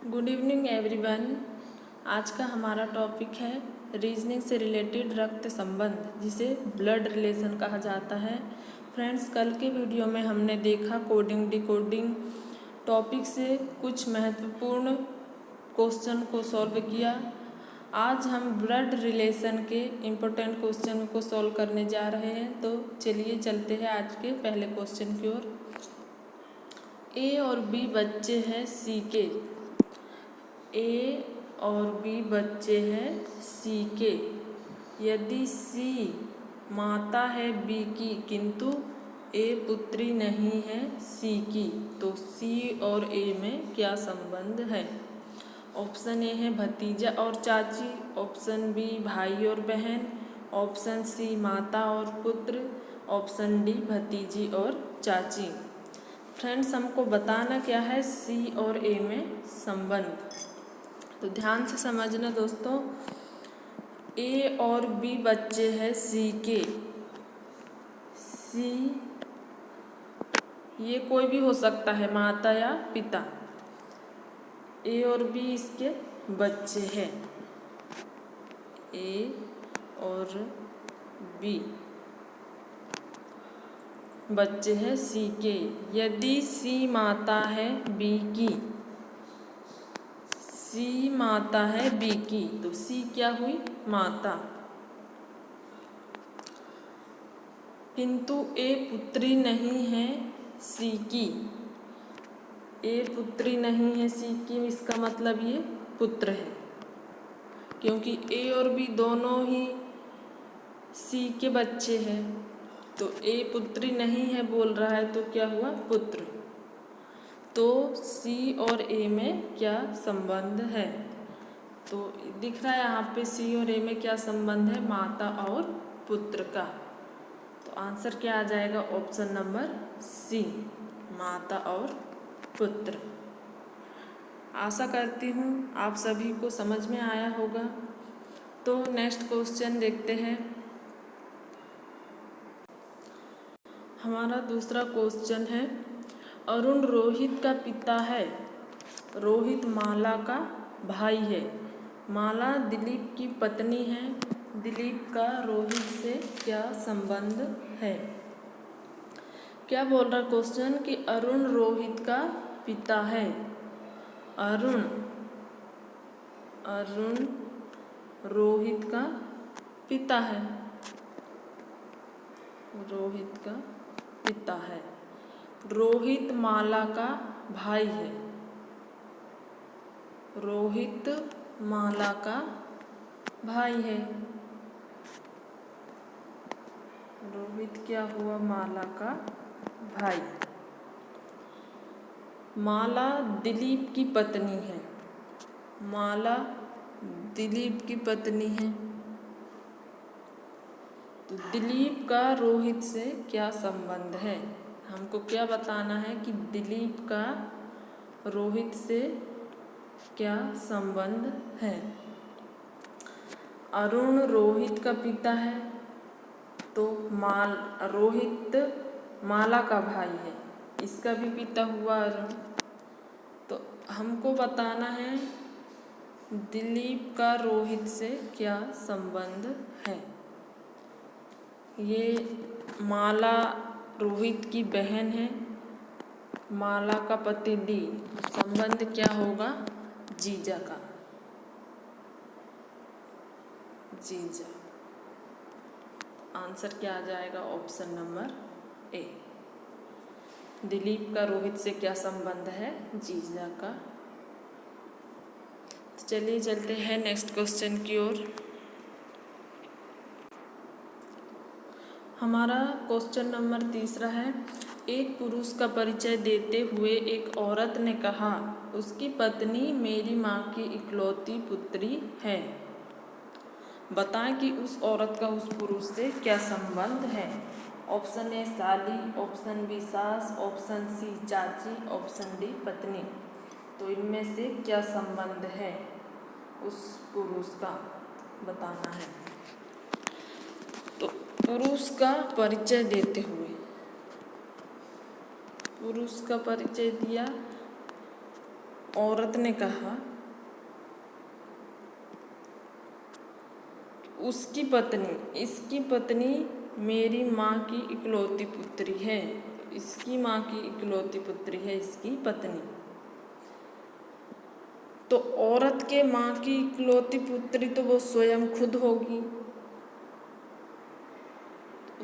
Good evening everyone. आज का हमारा टॉपिक है रीजनिंग से रिलेटेड रक्त संबंध, जिसे ब्लड रिलेशन कहा जाता है। फ्रेंड्स, कल के वीडियो में हमने देखा कोडिंग डिकोडिंग टॉपिक से कुछ महत्वपूर्ण क्वेश्चन को सॉल्व किया। आज हम ब्लड रिलेशन के इम्पोर्टेंट क्वेश्चन को सॉल्व करने जा रहे हैं। तो चलिए चलते हैं आज के पहले क्वेश्चन की ओर। ए और बी बच्चे हैं सी के। ए और बी बच्चे हैं सी के। यदि सी माता है बी की किंतु ए पुत्री नहीं है सी की, तो सी और ए में क्या संबंध है? ऑप्शन ए है भतीजा और चाची, ऑप्शन बी भाई और बहन, ऑप्शन सी माता और पुत्र, ऑप्शन डी भतीजी और चाची। फ्रेंड्स, हमको बताना क्या है सी और ए में संबंध। तो ध्यान से समझना दोस्तों। ए और बी बच्चे हैं सी के। सी ये कोई भी हो सकता है, माता या पिता। ए और बी इसके बच्चे हैं। ए और बी बच्चे हैं सी के। यदि सी माता है बी की, सी माता है बी की, तो सी क्या हुई? माता। किंतु ए पुत्री नहीं है सी की। ए पुत्री नहीं है सी की, इसका मतलब ये पुत्र है, क्योंकि ए और बी दोनों ही सी के बच्चे हैं। तो ए पुत्री नहीं है बोल रहा है, तो क्या हुआ? पुत्र। तो सी और ए में क्या संबंध है? तो दिख रहा है यहाँ पे सी और ए में क्या संबंध है? माता और पुत्र का। तो आंसर क्या आ जाएगा? ऑप्शन नंबर सी, माता और पुत्र। आशा करती हूँ आप सभी को समझ में आया होगा। तो नेक्स्ट क्वेश्चन देखते हैं। हमारा दूसरा क्वेश्चन है, अरुण रोहित का पिता है, रोहित माला का भाई है, माला दिलीप की पत्नी है, दिलीप का रोहित से क्या संबंध है? क्या बोल रहा क्वेश्चन कि अरुण रोहित का पिता है। अरुण रोहित का पिता है, रोहित का पिता है। रोहित माला का भाई है, रोहित माला का भाई है। रोहित क्या हुआ? माला का भाई। माला दिलीप की पत्नी है, माला दिलीप की पत्नी है। तो दिलीप का रोहित से क्या संबंध है? हमको क्या बताना है कि दिलीप का रोहित से क्या संबंध है? अरुण रोहित का पिता है, तो रोहित माला का भाई है, इसका भी पिता हुआ अरुण। तो हमको बताना है दिलीप का रोहित से क्या संबंध है। ये माला रोहित की बहन है, माला का पति डी, संबंध क्या होगा? जीजा का, जीजा। आंसर क्या आ जाएगा? ऑप्शन नंबर ए, दिलीप का रोहित से क्या संबंध है? जीजा का। तो चलिए चलते हैं नेक्स्ट क्वेश्चन की ओर। हमारा क्वेश्चन नंबर तीसरा है, एक पुरुष का परिचय देते हुए एक औरत ने कहा, उसकी पत्नी मेरी माँ की इकलौती पुत्री है। बताएं कि उस औरत का उस पुरुष से क्या संबंध है। ऑप्शन ए साली, ऑप्शन बी सास, ऑप्शन सी चाची, ऑप्शन डी पत्नी। तो इनमें से क्या संबंध है उस पुरुष का, बताना है। तो पुरुष का परिचय देते हुए, पुरुष का परिचय दिया औरत ने कहा इसकी पत्नी मेरी माँ की इकलौती पुत्री है। इसकी माँ की इकलौती पुत्री है इसकी पत्नी। तो औरत के माँ की इकलौती पुत्री तो वो स्वयं खुद होगी।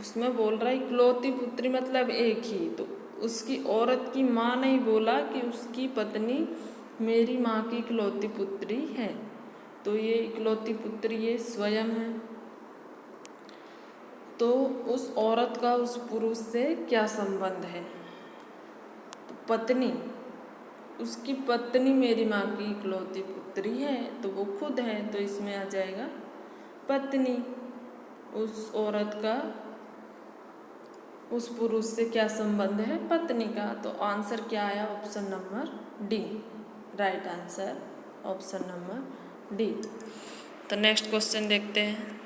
उसमें बोल रहा है इकलौती पुत्री मतलब एक ही, तो उसकी औरत की माँ नहीं बोला कि उसकी पत्नी मेरी माँ की इकलौती पुत्री है, तो ये इकलौती पुत्री ये स्वयं है। तो उस औरत का उस पुरुष से क्या संबंध है? तो पत्नी, उसकी पत्नी मेरी माँ की इकलौती पुत्री है, तो वो खुद है, तो इसमें आ जाएगा पत्नी। उस औरत का उस पुरुष से क्या संबंध है? पत्नी का। तो आंसर क्या आया? Option number D. Right answer option number D. तो नेक्स्ट क्वेश्चन देखते हैं।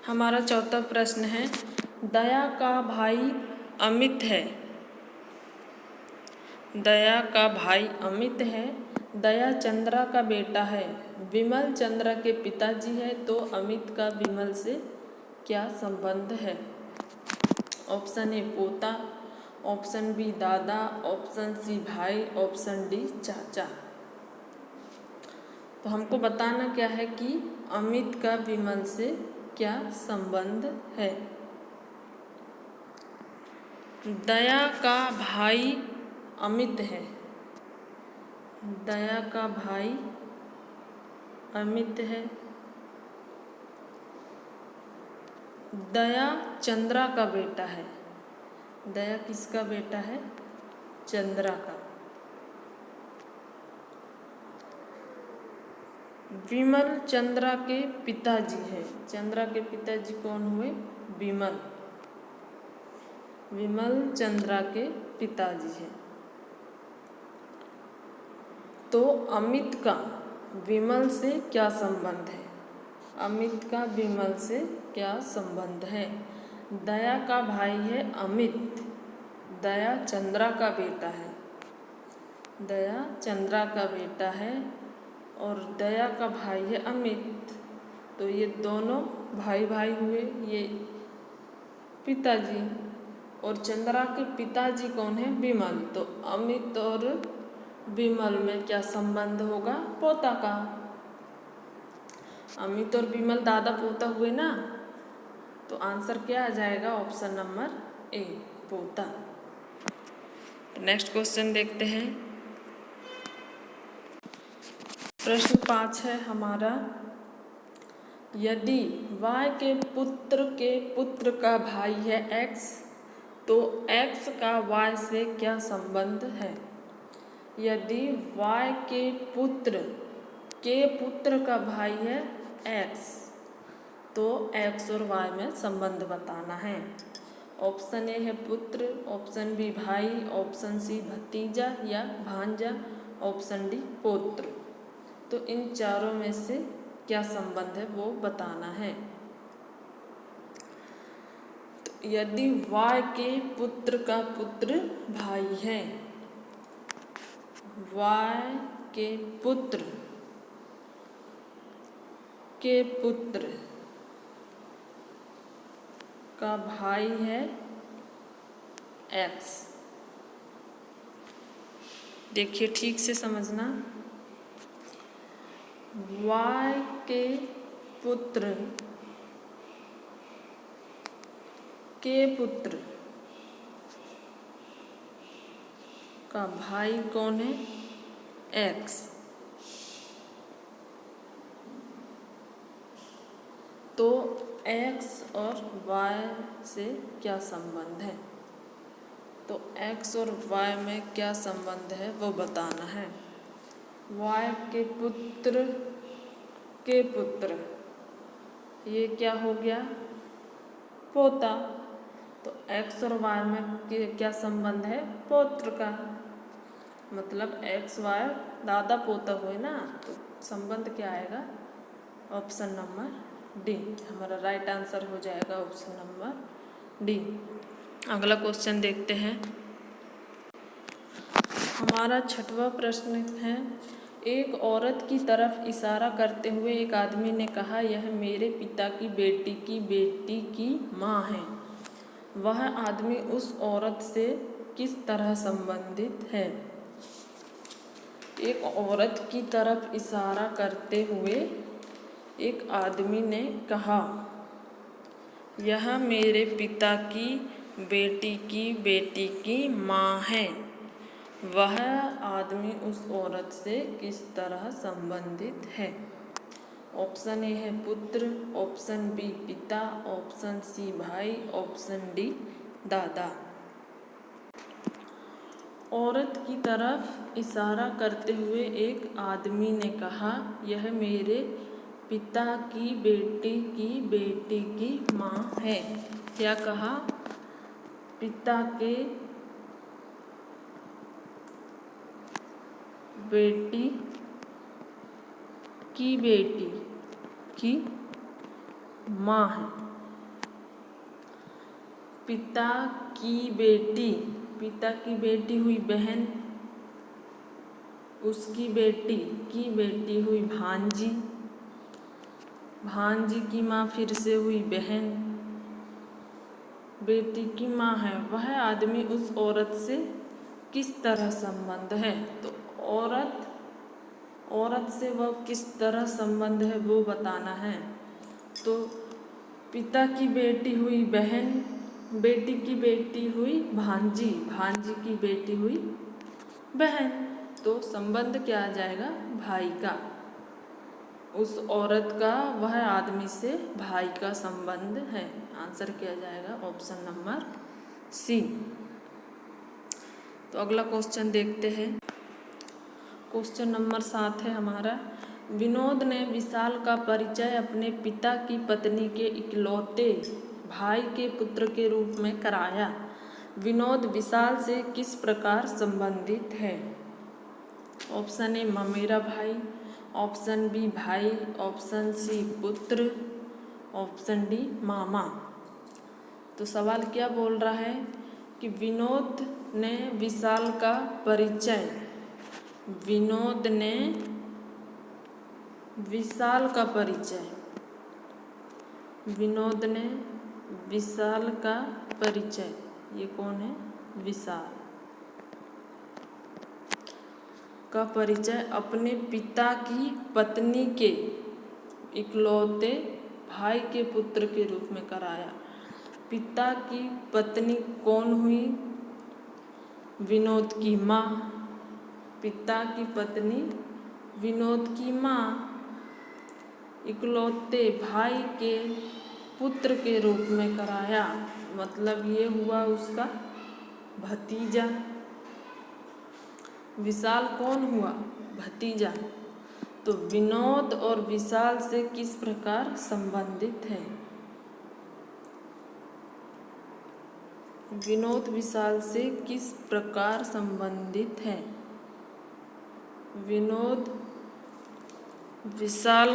हमारा चौथा प्रश्न है, दया का भाई अमित है। दया का भाई अमित है। दया चंद्रा का बेटा है। विमल चंद्रा के पिताजी है, तो अमित का विमल से क्या संबंध है? ऑप्शन ए पोता, ऑप्शन बी दादा, ऑप्शन सी भाई, ऑप्शन डी चाचा। तो हमको बताना क्या है कि अमित का विमल से क्या संबंध है। दया का भाई अमित है। दया का भाई अमित है। दया चंद्रा का बेटा है। दया किसका बेटा है? चंद्रा का। विमल चंद्रा के पिताजी है। चंद्रा के पिताजी कौन हुए? विमल। विमल चंद्रा के पिताजी है। तो अमित का विमल से क्या संबंध है? अमित का विमल से क्या संबंध है? दया का भाई है अमित। दया चंद्रा का बेटा है। दया चंद्रा का बेटा है और दया का भाई है अमित। तो ये दोनों भाई भाई हुए, ये पिताजी। और चंद्रा के पिताजी कौन है? विमल। तो अमित और विमल में क्या संबंध होगा? पोता का। अमित और विमल दादा पोता हुए ना, तो आंसर क्या आ जाएगा? ऑप्शन नंबर ए, पोता। नेक्स्ट क्वेश्चन देखते हैं। प्रश्न 5 है हमारा, यदि y के पुत्र का भाई है x, तो x का y से क्या संबंध है? यदि y के पुत्र का भाई है x, तो x और y में संबंध बताना है। ऑप्शन ए है पुत्र, ऑप्शन बी भाई, ऑप्शन सी भतीजा या भांजा, ऑप्शन डी पौत्र। तो इन चारों में से क्या संबंध है वो बताना है। तो यदि y के पुत्र का पुत्र भाई है, y के पुत्र का भाई है x। देखिए ठीक से समझना, y के पुत्र का भाई कौन है? x। तो x और y से क्या संबंध है? तो x और y में क्या संबंध है वो बताना है। y के पुत्र ये क्या हो गया? पोता। तो x और y में क्या संबंध है? पौत्र का। मतलब एक्स वाई दादा पोता हुए ना, तो संबंध क्या आएगा? ऑप्शन नंबर डी हमारा राइट आंसर हो जाएगा, ऑप्शन नंबर डी। अगला क्वेश्चन देखते हैं। हमारा 6वां प्रश्न है, एक औरत की तरफ इशारा करते हुए एक आदमी ने कहा, यह मेरे पिता की बेटी की माँ है। वह आदमी उस औरत से किस तरह संबंधित है? एक औरत की तरफ इशारा करते हुए एक आदमी ने कहा, यह मेरे पिता की बेटी की माँ है। वह आदमी उस औरत से किस तरह संबंधित है? ऑप्शन ए है पुत्र, ऑप्शन बी पिता, ऑप्शन सी भाई, ऑप्शन डी दादा। औरत की तरफ इशारा करते हुए एक आदमी ने कहा, यह मेरे पिता की बेटी की माँ है। क्या कहा? पिता के बेटी की माँ है। पिता की बेटी हुई बहन, उसकी बेटी की बेटी हुई भांजी, भांजी की माँ फिर से हुई बहन, बेटी की माँ है। वह आदमी उस औरत से किस तरह संबंध है? तो औरत से वह किस तरह संबंध है वो बताना है। तो पिता की बेटी हुई बहन, बेटी की बेटी हुई भांजी, भांजी की बेटी हुई बहन, तो संबंध क्या आ जाएगा? भाई का। उस औरत का वह आदमी से भाई का संबंध है। आंसर क्या जाएगा? Option number C. तो अगला क्वेश्चन देखते हैं। क्वेश्चन नंबर 7 है हमारा, विनोद ने विशाल का परिचय अपने पिता की पत्नी के इकलौते भाई के पुत्र के रूप में कराया। विनोद विशाल से किस प्रकार संबंधित है? ऑप्शन ए ममेरा भाई, ऑप्शन बी भाई, ऑप्शन सी पुत्र, ऑप्शन डी मामा। तो सवाल क्या बोल रहा है कि विनोद ने विशाल का परिचय, विनोद ने विशाल का परिचय, विनोद ने विशाल का परिचय, ये कौन है? विशाल का परिचय अपने पिता की पत्नी के इकलौते भाई के पुत्र के रूप में कराया। पिता की पत्नी कौन हुई? विनोद की माँ। पिता की पत्नी विनोद की माँ इकलौते भाई के पुत्र के रूप में कराया, मतलब ये हुआ उसका भतीजा। विशाल कौन हुआ? भतीजा। तो विनोद और विशाल से किस प्रकार संबंधित है? विनोद विशाल से किस प्रकार संबंधित है? विनोद विशाल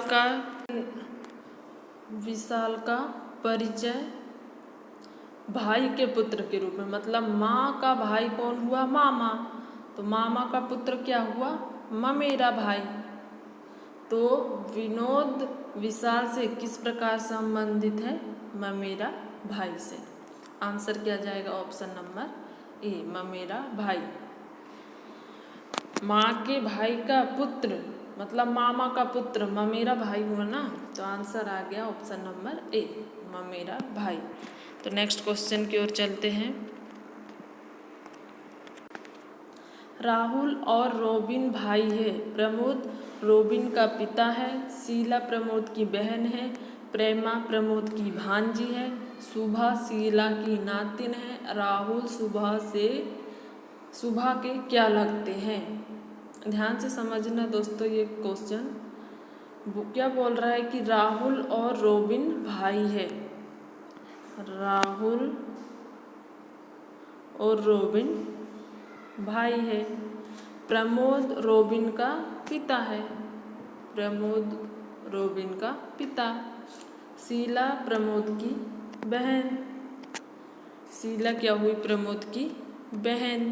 का परिचय भाई के पुत्र के रूप में, मतलब माँ का भाई कौन हुआ? मामा। तो मामा का पुत्र क्या हुआ? ममेरा भाई। तो विनोद विशाल से किस प्रकार संबंधित है? ममेरा भाई से। आंसर क्या जाएगा? ऑप्शन नंबर ए ममेरा भाई। माँ के भाई का पुत्र मतलब मामा का पुत्र ममेरा भाई हुआ ना, तो आंसर आ गया ऑप्शन नंबर ए ममेरा भाई। तो नेक्स्ट क्वेश्चन की ओर चलते हैं। राहुल और रोबिन भाई है। प्रमोद रोबिन का पिता है, शीला प्रमोद की बहन है, प्रेमा प्रमोद की भांजी है, शुभा शीला की नातिन है। राहुल शुभा के क्या लगते हैं? ध्यान से समझना दोस्तों, ये क्वेश्चन क्या बोल रहा है कि राहुल और रोबिन भाई है। राहुल और रोबिन भाई है। प्रमोद रोबिन का पिता है। प्रमोद रोबिन का पिता। शीला प्रमोद की बहन। शीला क्या हुई? प्रमोद की बहन।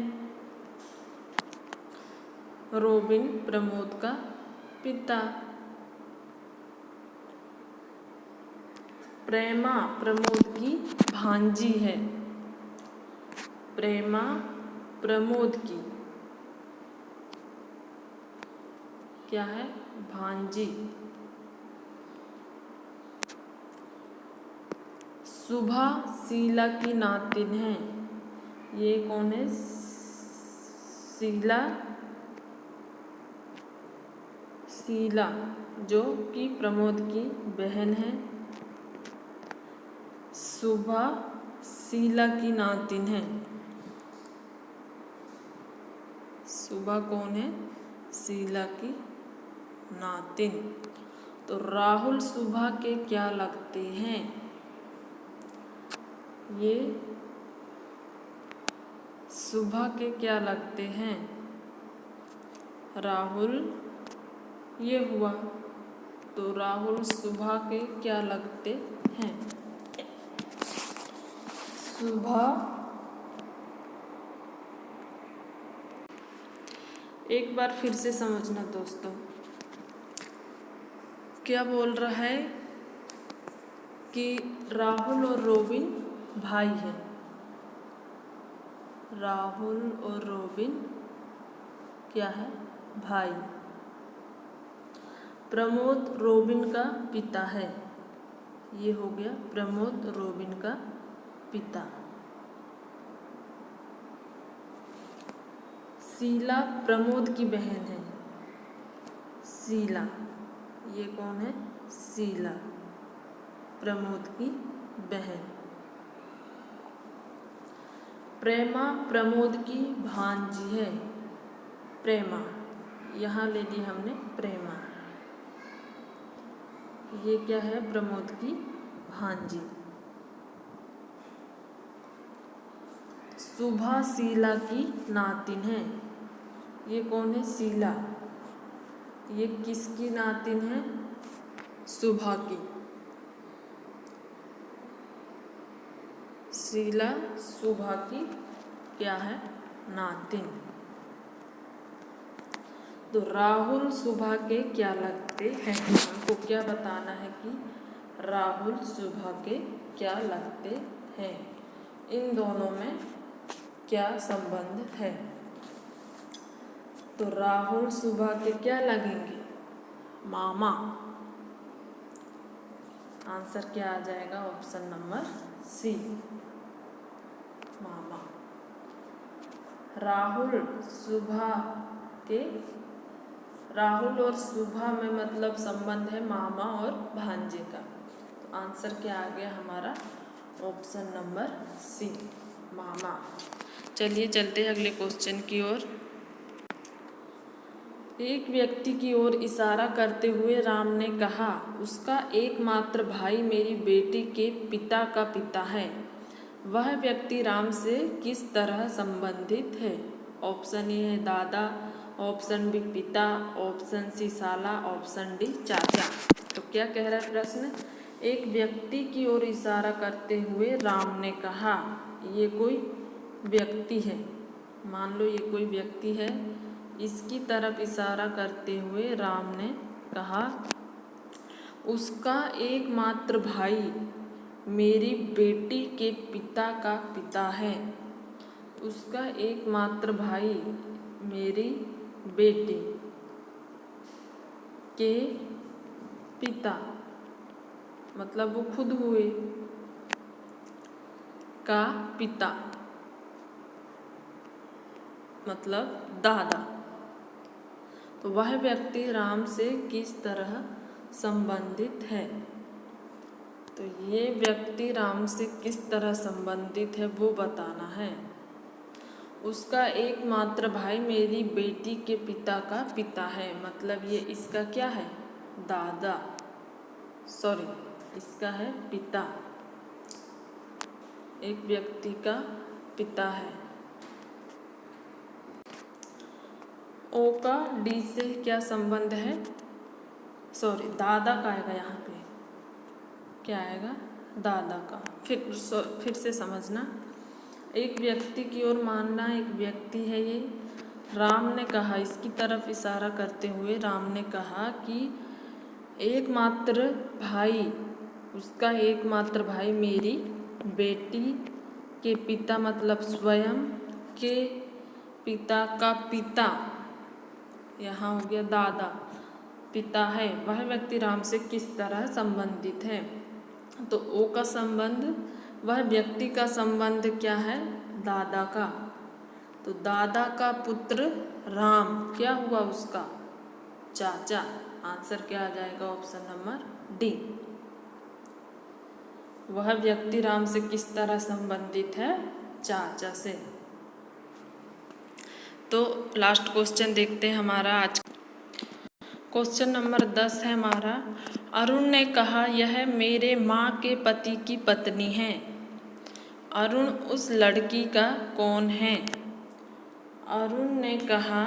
रोबिन प्रमोद का पिता। प्रेमा प्रमोद की भांजी है। प्रेमा प्रमोद की क्या है? भांजी। सुभा शीला की नातिन है। ये कौन है? शीला जो कि प्रमोद की बहन है। सुभा शीला की नातिन है। सुभा कौन है? शीला की नातिन। तो राहुल सुभा के क्या लगते हैं? ये सुभा के क्या लगते हैं? राहुल ये हुआ, तो राहुल सुभा के क्या लगते हैं? सुभा एक बार फिर से समझना दोस्तों, क्या बोल रहा है कि राहुल और रोबिन भाई हैं। राहुल और रोबिन क्या है? भाई। प्रमोद रोबिन का पिता है। ये हो गया प्रमोद रोबिन का पिता। शीला प्रमोद की बहन है। शीला ये कौन है? शीला प्रमोद की बहन। प्रेमा प्रमोद की भांजी है। प्रेमा यहाँ ले ली हमने प्रेमा। ये क्या है? प्रमोद की भांजी। सुभा शीला की नातिन है। ये कौन है? शीला। ये किसकी नातिन है? सुभा की। शीला सुभा की क्या है? नातिन। तो राहुल सुभा के क्या लगते हैं? हमको क्या बताना है कि राहुल सुभा के क्या लगते हैं, इन दोनों में क्या संबंध है। तो राहुल सुभा के क्या लगेंगे? मामा। आंसर क्या आ जाएगा? ऑप्शन नंबर सी, मामा। राहुल और सुभा में मतलब संबंध है मामा और भांजे का। तो आंसर क्या आ गया हमारा? ऑप्शन नंबर सी, मामा। चलिए चलते हैं अगले क्वेश्चन की ओर। एक व्यक्ति की ओर इशारा करते हुए राम ने कहा, उसका एकमात्र भाई मेरी बेटी के पिता का पिता है। वह व्यक्ति राम से किस तरह संबंधित है? ऑप्शन ए है दादा, ऑप्शन बी पिता, ऑप्शन सी साला, ऑप्शन डी चाचा। तो क्या कह रहा है प्रश्न? एक व्यक्ति की ओर इशारा करते हुए राम ने कहा, ये कोई व्यक्ति है, मान लो ये कोई व्यक्ति है, इसकी तरफ इशारा करते हुए राम ने कहा, उसका एकमात्र भाई मेरी बेटी के पिता का पिता है। उसका एकमात्र भाई मेरी बेटी के पिता, मतलब वो खुद हुए, का पिता मतलब दादा। तो वह व्यक्ति राम से किस तरह संबंधित है? तो ये व्यक्ति राम से किस तरह संबंधित है वो बताना है। उसका एकमात्र भाई मेरी बेटी के पिता का पिता है, मतलब ये इसका क्या है? दादा, सॉरी इसका है पिता, एक व्यक्ति का पिता है। ओ का डी से क्या संबंध है, सॉरी दादा का आएगा यहाँ पे, क्या आएगा, दादा का। फिर से समझना। एक व्यक्ति की ओर मानना, एक व्यक्ति है ये। राम ने कहा, इसकी तरफ इशारा करते हुए राम ने कहा कि एकमात्र भाई, उसका एकमात्र भाई मेरी बेटी के पिता, मतलब स्वयं के पिता का पिता, यहाँ हो गया दादा, पिता है, वह व्यक्ति राम से किस तरह संबंधित है। तो ओ का संबंध, वह व्यक्ति का संबंध क्या है, दादा का। तो दादा का पुत्र राम क्या हुआ, उसका चाचा। आंसर क्या आ जाएगा, ऑप्शन नंबर डी। वह व्यक्ति राम से किस तरह संबंधित है, चाचा से। तो लास्ट क्वेश्चन देखते हैं हमारा आज। क्वेश्चन नंबर 10 है हमारा। अरुण ने कहा, यह मेरे माँ के पति की पत्नी है। अरुण उस लड़की का कौन है। अरुण ने कहा,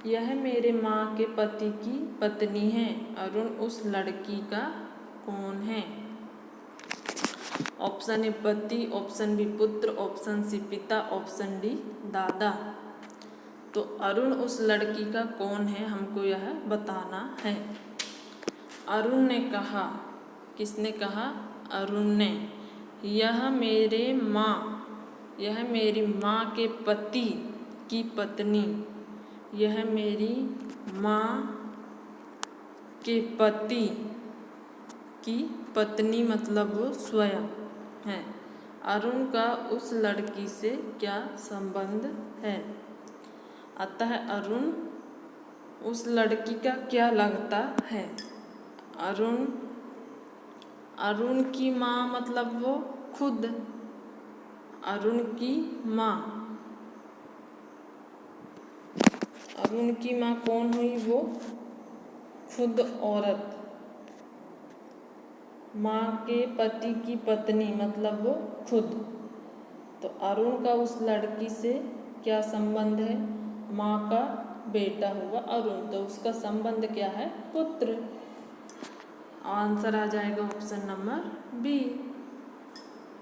यह मेरे माँ के पति की पत्नी है। अरुण उस लड़की का कौन है। ऑप्शन ए पति, ऑप्शन बी पुत्र, ऑप्शन सी पिता, ऑप्शन डी दादा। तो अरुण उस लड़की का कौन है, हमको यह बताना है। अरुण ने कहा, किसने कहा, अरुण ने, यह मेरे माँ, यह मेरी माँ के पति की पत्नी, यह मेरी माँ के पति की पत्नी, मतलब वो स्वयं है। अरुण का उस लड़की से क्या संबंध है। अतः अरुण उस लड़की का क्या लगता है। अरुण की माँ, मतलब वो खुद, अरुण की माँ, अरुण की माँ कौन हुई, वो खुद औरत। माँ के पति की पत्नी, मतलब वो खुद। तो अरुण का उस लड़की से क्या संबंध है, माँ का बेटा हुआ अरुण, तो उसका संबंध क्या है, पुत्र। आंसर आ जाएगा ऑप्शन नंबर बी।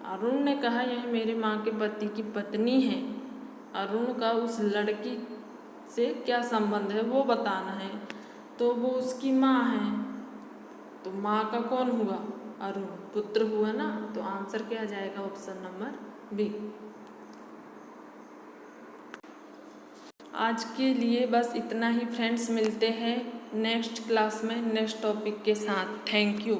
अरुण ने कहा, यह मेरे माँ के पति की पत्नी है। अरुण का उस लड़की से क्या संबंध है वो बताना है। तो वो उसकी माँ है, तो माँ का कौन हुआ, अरुण, पुत्र हुआ ना। तो आंसर क्या आ जाएगा, ऑप्शन नंबर बी। आज के लिए बस इतना ही फ्रेंड्स, मिलते हैं नेक्स्ट क्लास में नेक्स्ट टॉपिक के साथ। Thank you.